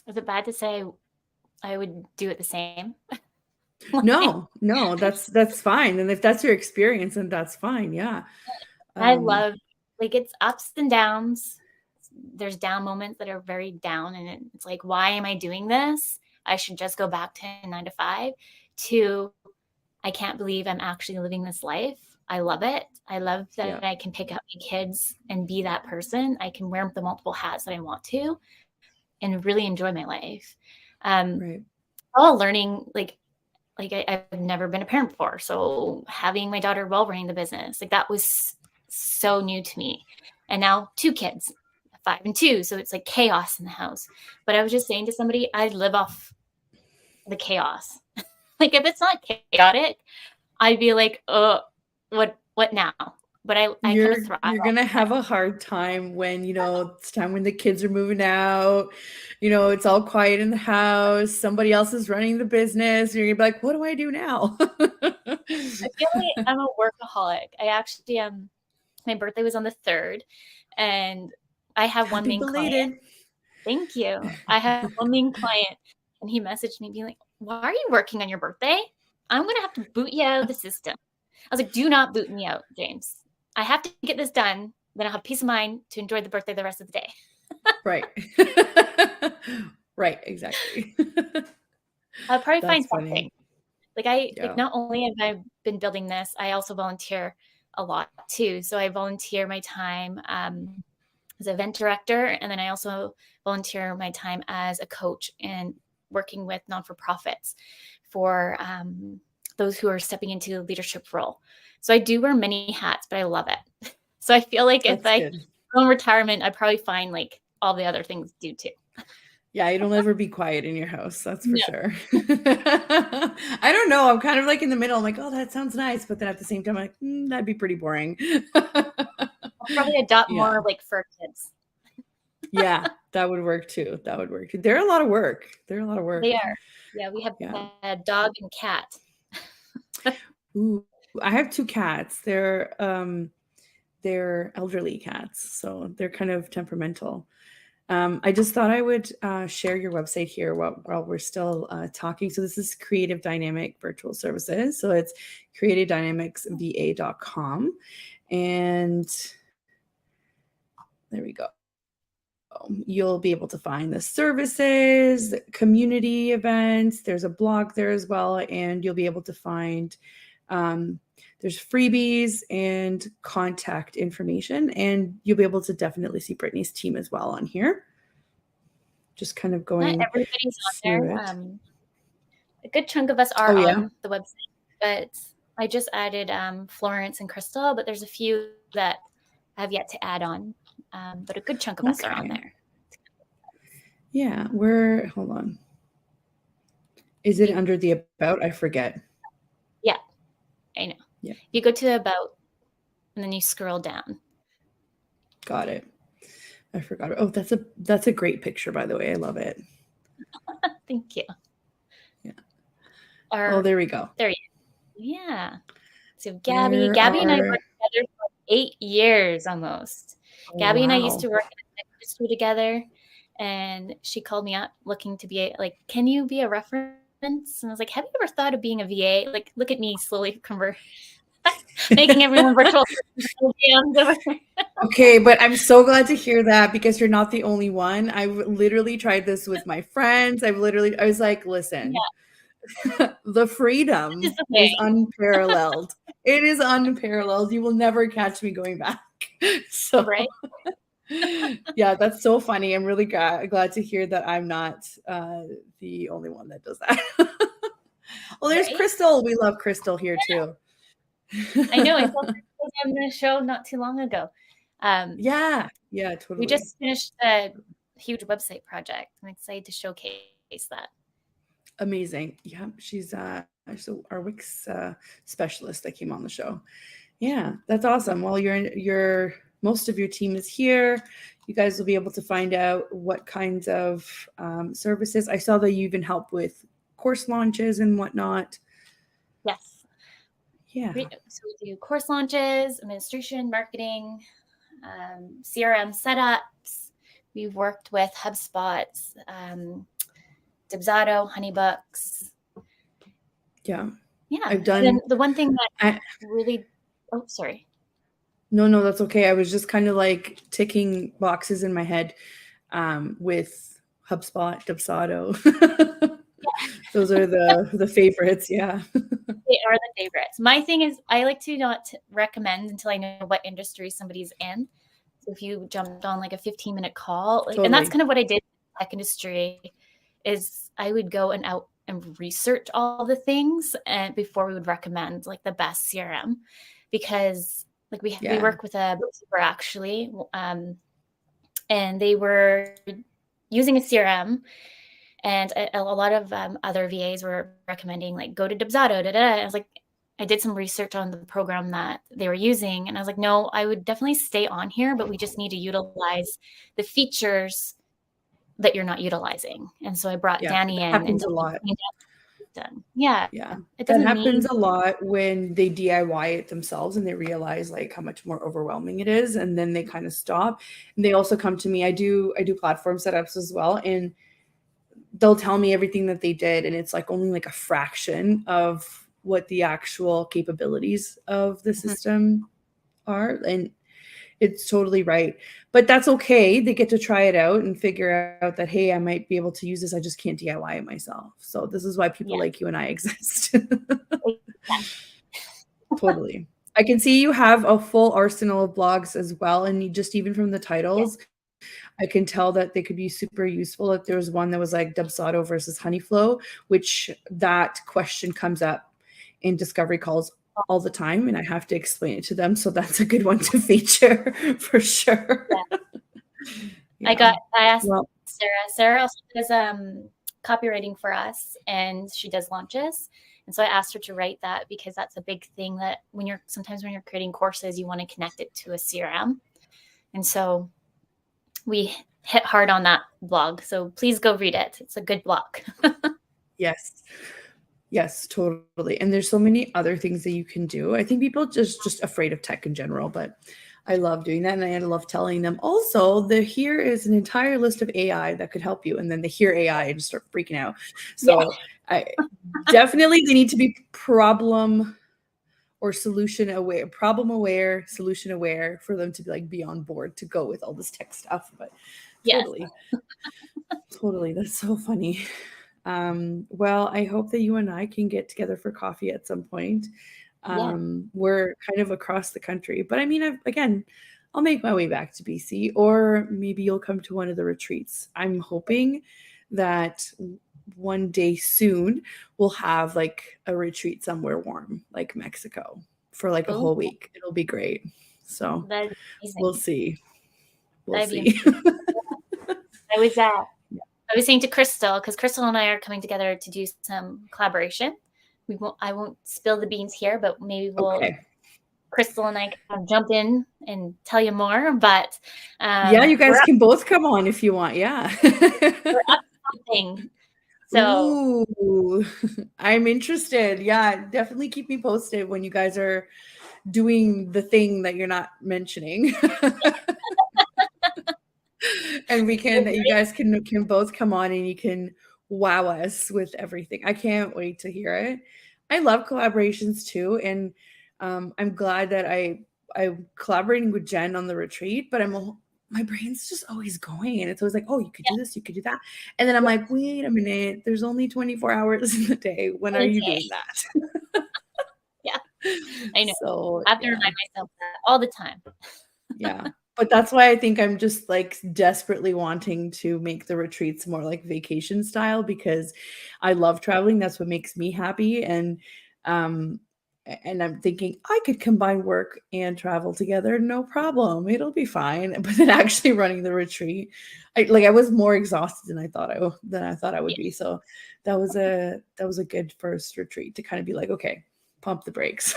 Is it bad to say I would do it the same? No, that's fine. And if that's your experience, then that's fine. Yeah. I love, like, it's ups and downs. There's down moments that are very down, and it's like, why am I doing this? I should just go back to 9 to 5. To, I can't believe I'm actually living this life. I love it. I love that I can pick up my kids and be that person. I can wear the multiple hats that I want to and really enjoy my life. All learning, like I've never been a parent before. So having my daughter while running the business, like that was so new to me. And now 2 kids, 5 and 2. So it's like chaos in the house. But I was just saying to somebody, I live off the chaos. Like if it's not chaotic, I'd be like, oh, what now? But I kind of thrive. You're going to have a hard time when, it's time when the kids are moving out, it's all quiet in the house. Somebody else is running the business. You're going to be like, what do I do now? I feel like I'm a workaholic. I actually my birthday was on the 3rd, and I have one main client. Thank you. I have one main client, and he messaged me being like, why are you working on your birthday? I'm going to have to boot you out of the system. I was like, do not boot me out, James. I have to get this done. Then I'll have peace of mind to enjoy the birthday the rest of the day. Right. Right. Exactly. I'll probably find something. Like not only have I been building this, I also volunteer a lot too. So I volunteer my time as an event director, and then I also volunteer my time as a coach and working with non-for-profits for those who are stepping into a leadership role. So I do wear many hats, but I love it. So I feel like if I go in retirement, I'd probably find like all the other things to do too. Yeah, it'll never be quiet in your house. That's for sure. I don't know. I'm kind of like in the middle. I'm like, oh, that sounds nice. But then at the same time, I'm like, that'd be pretty boring. I'll probably adopt more like fur kids. Yeah, that would work too. That would work too. They're a lot of work. They are. Yeah, we have a dog and cat. Ooh, I have 2 cats. They're elderly cats, so they're kind of temperamental. I just thought I would share your website here while we're still talking. So this is Creative Dynamic Virtual Services. So it's creativedynamicsva.com. And there we go. You'll be able to find the services, community events. There's a blog there as well. And you'll be able to find there's freebies and contact information, and you'll be able to definitely see Brittney's team as well on here. Just kind of going. Not everybody's on there. A good chunk of us are on the website, but I just added Florence and Crystal, but there's a few that I have yet to add on. But a good chunk of us are on there. Yeah, hold on. Is it under the about? I forget. Yeah, I know. Yeah. You go to about, and then you scroll down. Got it. I forgot. Oh, that's a great picture, by the way. I love it. Thank you. Yeah. There we go. There you go. Yeah. So Gabby and I worked together for 8 years almost. Gabby and I used to work in the industry together, and she called me up looking to be like, can you be a reference? And I was like, have you ever thought of being a VA? Like, look at me slowly convert, making everyone virtual. Okay, but I'm so glad to hear that, because you're not the only one. I literally tried this with my friends. I was like, listen, the freedom is unparalleled. It is unparalleled. You will never catch me going back. So, right. Yeah, that's so funny. I'm really glad to hear that I'm not the only one that does that. Well, there's Crystal. We love Crystal here too. I know. I saw Crystal on the show not too long ago. Yeah, totally. We just finished a huge website project. I'm excited to showcase that. Amazing. Yeah, she's our Wix specialist that came on the show. Yeah, that's awesome. Well, most of your team is here. You guys will be able to find out what kinds of services. I saw that you even help with course launches and whatnot. Yes. Yeah. So we do course launches, administration, marketing, CRM setups. We've worked with HubSpot, Dubsado, Honeybooks. Yeah. Yeah. I've done the one thing that really. Oh, sorry. No, that's okay. I was just kind of like ticking boxes in my head with HubSpot, Dubsado. Those are the favorites. Yeah. They are the favorites. My thing is, I like to not recommend until I know what industry somebody's in. So if you jumped on like a 15-minute call, and that's kind of what I did in the tech industry, is I would go out and research all the things and before we would recommend like the best CRM, because like we work with a bookkeeper actually, and they were using a CRM, and a lot of other VAs were recommending like go to Dubsado. I was like, I did some research on the program that they were using, and I was like, no, I would definitely stay on here, but we just need to utilize the features that you're not utilizing. And so I brought Danny that in and happens a lot. done. Yeah. It doesn't happens mean a lot when they DIY it themselves and they realize like how much more overwhelming it is, and then they kind of stop. And they also come to me. I do platform setups as well, and they'll tell me everything that they did, and it's like only like a fraction of what the actual capabilities of the system are. And it's totally right. But that's okay. They get to try it out and figure out that, hey, I might be able to use this. I just can't DIY it myself. So this is why people like you and I exist. Totally. I can see you have a full arsenal of blogs as well. And you just even from the titles, I can tell that they could be super useful. If there was one that was like Dubsado versus Honeyflow, which that question comes up in discovery calls all the time, and I have to explain it to them. So that's a good one to feature for sure. I asked Sarah also does copywriting for us, and she does launches. And so I asked her to write that because that's a big thing that sometimes when you're creating courses, you want to connect it to a CRM. And so we hit hard on that blog. So please go read it. It's a good blog. Yes, totally. And there's so many other things that you can do. I think people just afraid of tech in general, but I love doing that. And I love telling them also here is an entire list of AI that could help you. And then they hear AI and just start freaking out. So definitely they need to be problem aware, solution aware for them to be on board to go with all this tech stuff. But totally, totally. That's so funny. Well, I hope that you and I can get together for coffee at some point. We're kind of across the country, but I mean, I'll make my way back to BC, or maybe you'll come to one of the retreats. I'm hoping that one day soon we'll have like a retreat somewhere warm, like Mexico, for like a whole week. It'll be great. So we'll see. We'll see. I was saying to Crystal, because Crystal and I are coming together to do some collaboration. I won't spill the beans here, but maybe Crystal and I can jump in and tell you more. But you guys can both come on if you want. Yeah. We're up to something. So ooh, I'm interested. Yeah, definitely keep me posted when you guys are doing the thing that you're not mentioning. And you guys can both come on and you can wow us with everything. I can't wait to hear it. I love collaborations too. And I'm glad that I'm collaborating with Jen on the retreat, but my brain's just always going. And it's always like, oh, you could do this, you could do that. And then I'm like, wait a minute, there's only 24 hours in the day. When are you doing that? I know. So I have to remind myself that all the time. But that's why I think I'm just like desperately wanting to make the retreats more like vacation style, because I love traveling. That's what makes me happy. And I'm thinking I could combine work and travel together. No problem. It'll be fine. But then actually running the retreat, I was more exhausted than I thought I would be. So that was a good first retreat to kind of be like, okay, pump the brakes.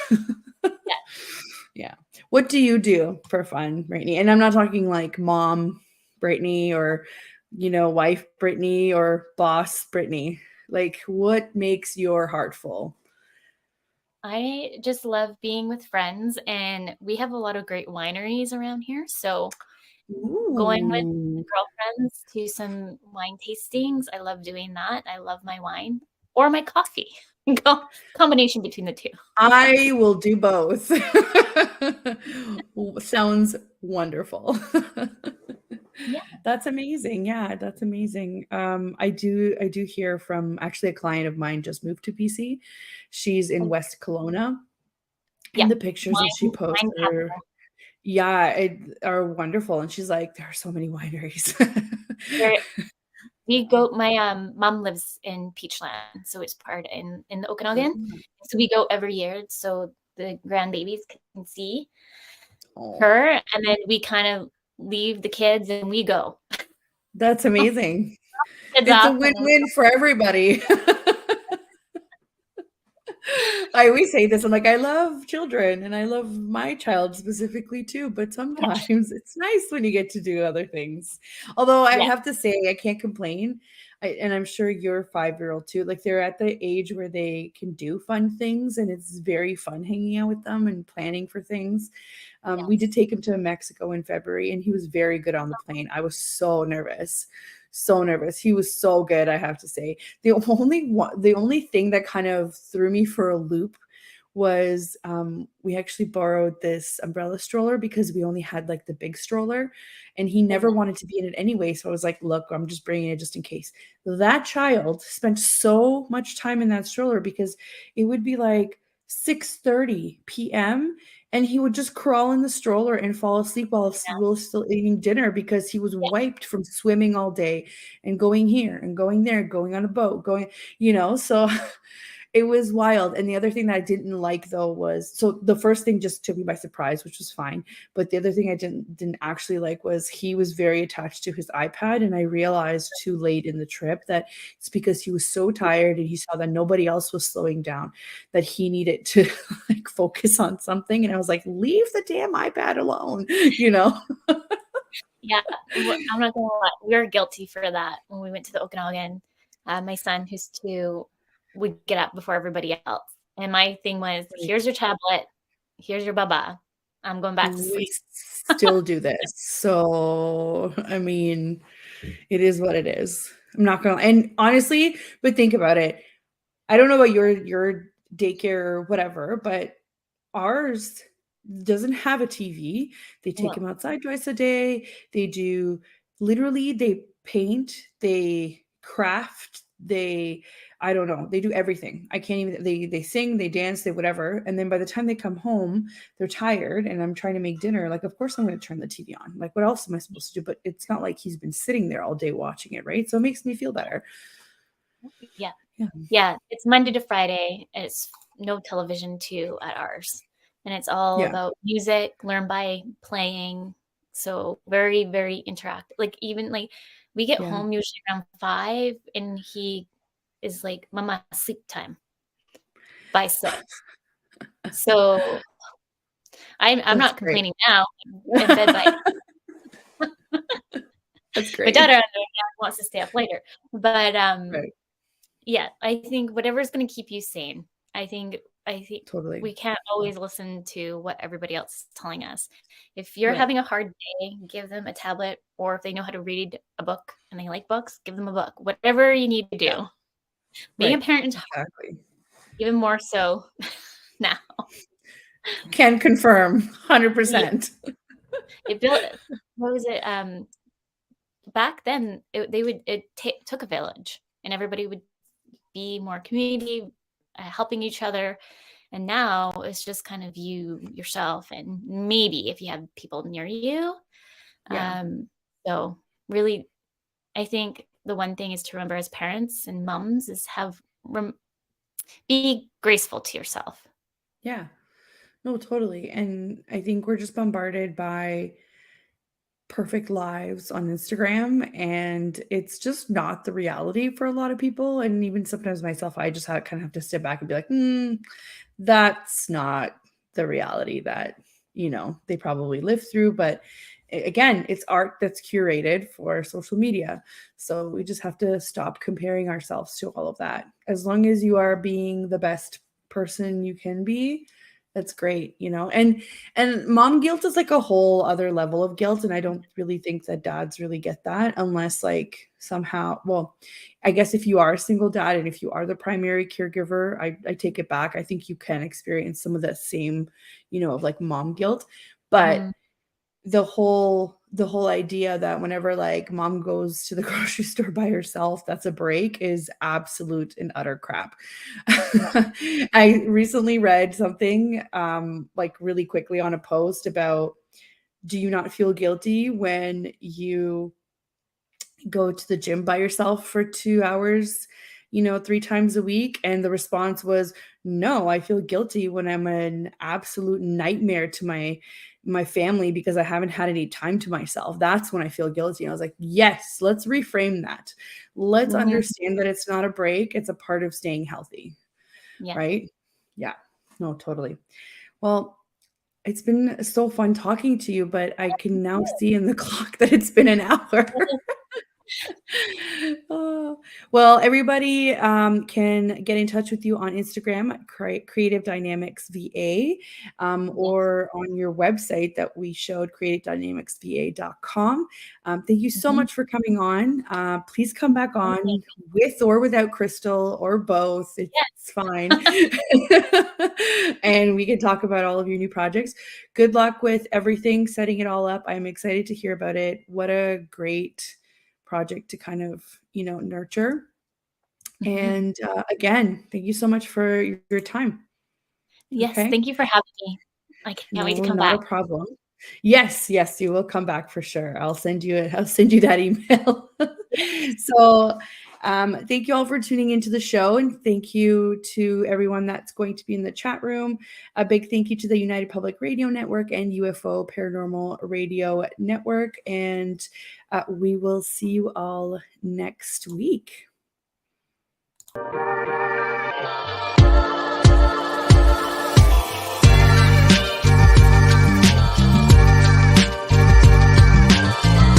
Yeah. What do you do for fun, Brittney? And I'm not talking like mom Brittney or, wife Brittney or boss Brittney. Like, what makes your heart full? I just love being with friends, and we have a lot of great wineries around here. So going with girlfriends to some wine tastings, I love doing that. I love my wine or my coffee. Combination between the two. I will do both. Sounds wonderful. That's amazing. Yeah, that's amazing. I do hear from actually a client of mine just moved to BC. She's in West Kelowna. And the pictures that she posts are wonderful. And she's like, there are so many wineries. My mom lives in Peachland, so it's part in the Okanagan. So we go every year so the grandbabies can see her, and then we kind of leave the kids and we go. That's amazing. It's a win-win for everybody. I always say this. I'm like, I love children and I love my child specifically too, but sometimes it's nice when you get to do other things. Although I have to say, I can't complain. And I'm sure your 5-year-old too, like they're at the age where they can do fun things and it's very fun hanging out with them and planning for things. We did take him to Mexico in February and he was very good on the plane. I was so nervous. So nervous. He was so good, I have to say. The only thing that kind of threw me for a loop was we actually borrowed this umbrella stroller because we only had like the big stroller and he never wanted to be in it anyway. So I was like, look, I'm just bringing it just in case. That child spent so much time in that stroller because it would be like 6:30 p.m. and he would just crawl in the stroller and fall asleep while we were still eating dinner because he was wiped from swimming all day and going here and going there, going on a boat, going, so it was wild. And the other thing that I didn't like though was, so the first thing just took me by surprise, which was fine. But the other thing I didn't actually like was he was very attached to his iPad. And I realized too late in the trip that it's because he was so tired and he saw that nobody else was slowing down, that he needed to like focus on something. And I was like, leave the damn iPad alone, Yeah, I'm not gonna lie. We were guilty for that when we went to the Okanagan. My son, who's 2, would get up before everybody else. And my thing was, here's your tablet, here's your baba. I'm going back to sleep. We still do this. So, I mean, it is what it is. I'm not gonna, and honestly, but think about it. I don't know about your daycare or whatever, but ours doesn't have a TV. They take him outside twice a day. They paint, they craft, I don't know, they do everything. I can't even, they sing, they dance, they whatever. And then by the time they come home, they're tired and I'm trying to make dinner. Like, of course I'm going to turn the TV on. Like, what else am I supposed to do? But it's not like he's been sitting there all day watching it, right? So it makes me feel better. Yeah. It's Monday to Friday. It's no television too at ours. And it's all about music, learn by playing. So very, very interactive. Like even like we get home usually around 5 and he is like, Mama, sleep time by 6. So I'm not complaining now. I'm in bed by That's great. My daughter wants to stay up later. But yeah, I think whatever's going to keep you sane. I think totally. We can't always listen to what everybody else is telling us. If you're having a hard day, give them a tablet, or if they know how to read a book and they like books, give them a book. Whatever you need to do. Being a parent is hard, even more so now. Can confirm 100%. It built, what was it? Back then, it took a village, and everybody would be more community, helping each other. And now it's just kind of you, yourself, and maybe if you have people near you. So really, I think the one thing is to remember as parents and moms is be graceful to yourself. Yeah, no, totally. And I think we're just bombarded by perfect lives on Instagram and it's just not the reality for a lot of people. And even sometimes myself, I just kind of have to step back and be like, that's not the reality that, they probably live through. But again, it's art that's curated for social media. So we just have to stop comparing ourselves to all of that. As long as you are being the best person you can be, that's great, and mom guilt is like a whole other level of guilt. And I don't really think that dads really get that unless like somehow, well, I guess if you are a single dad and if you are the primary caregiver, I take it back. I think you can experience some of that same, of like mom guilt, but the whole idea that whenever like mom goes to the grocery store by herself, that's a break is absolute and utter crap. I recently read something like really quickly on a post about, do you not feel guilty when you go to the gym by yourself for 2 hours, 3 times a week? And the response was, no, I feel guilty when I'm an absolute nightmare to my family because I haven't had any time to myself. That's when I feel guilty. And I was like, yes, let's reframe that. Let's understand that it's not a break. It's a part of staying healthy. Right? Yeah. No, totally. Well, it's been so fun talking to you, but I can now see in the clock that it's been an hour. Oh, well, everybody can get in touch with you on Instagram at Creative Dynamics VA, or on your website that we showed, creativedynamicsva.com. Thank you so much for coming on. Please come back on with or without Crystal or both. It's fine. And we can talk about all of your new projects. Good luck with everything, setting it all up. I'm excited to hear about it. What a great project to kind of, nurture. And again, thank you so much for your time. Yes, Okay. thank you for having me. I can't wait to come Not back. a problem. Yes, you will come back for sure. I'll send you that email. So, thank you all for tuning into the show, and thank you to everyone that's going to be in the chat room. A big thank you to the United Public Radio Network and UFO Paranormal Radio Network, and we will see you all next week.